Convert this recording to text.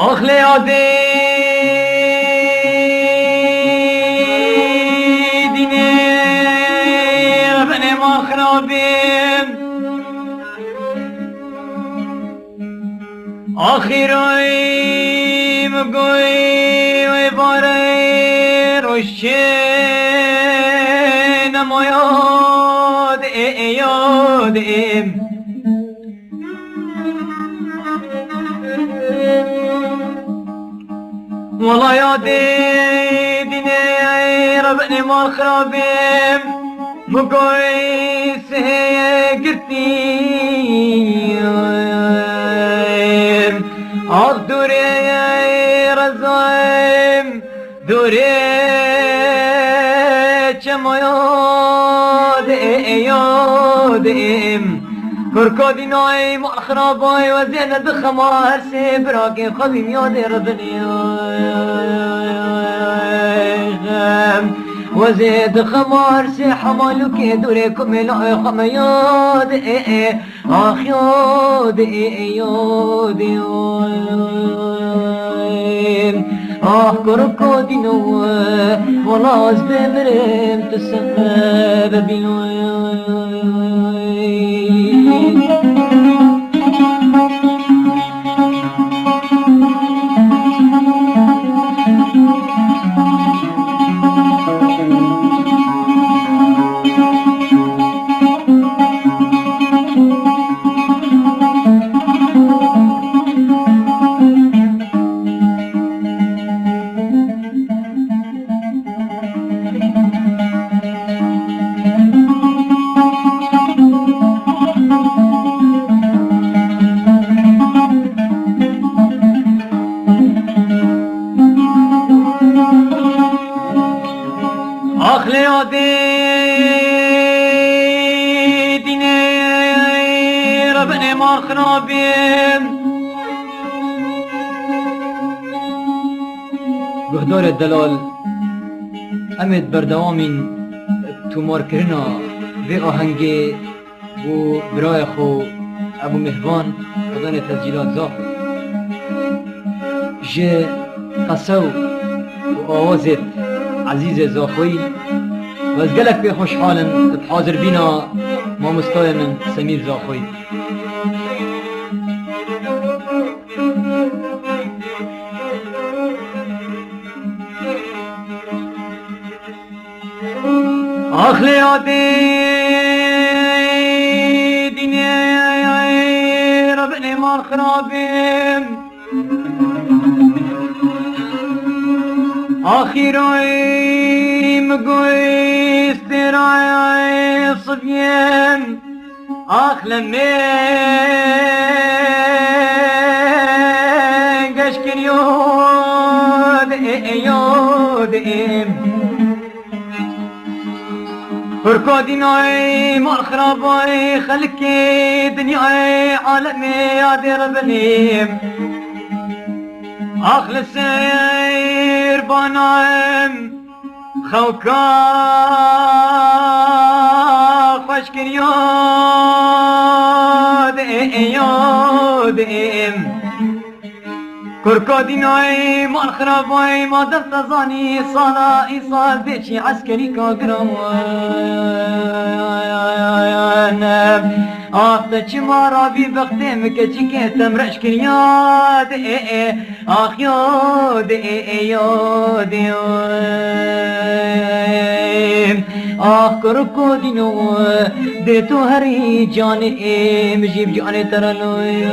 آخلی آدی دینه بنم آخرابیم آخیرایم گوی و باره روشه نمایاد یادیم والله يادي ديني ربني ما خرابيم مقويس هي قرتيم عاد دوري رزايم دوري كما يادم كركودي نايم اخراباي وزين دخمار سبراكي خبيم يا ربني وزيد خمار سي حمالك دوريكم لا خمياد اخ ياد ياد كركودي نو ولاز بمرم تسبب آخلی آدی دینه ربنی ما خرابیم گهدار دلال امید بردوامین تومار کرنا و آهنگی و برای خو ابو مهبان خدان تسجیلات زاخ جه قصو و آوازت عزیز زاخوی و از گلک به خوشحالم حاضر بینا ما مستای من سمیر زاخوی آخلی آدی دینه ربنی مال خرابیم آخیرایم گوی استرای صبیم آخلمه گشکر یادیم فرکادی نای مال خرابای خلکی دنیای عالمی یاد ربنیم آخل سیر بانایم خوکا خوشکر یادیم کرکادی نای مال خرابای ما دست زانی سالا ای سال بیچی عسکری کاگرم آخت چی مارا بی وقتیم که چی کتم رشکر یاد آخ یاد آخ کرکادی نو ده تو هری جان مجیب جان ترلوی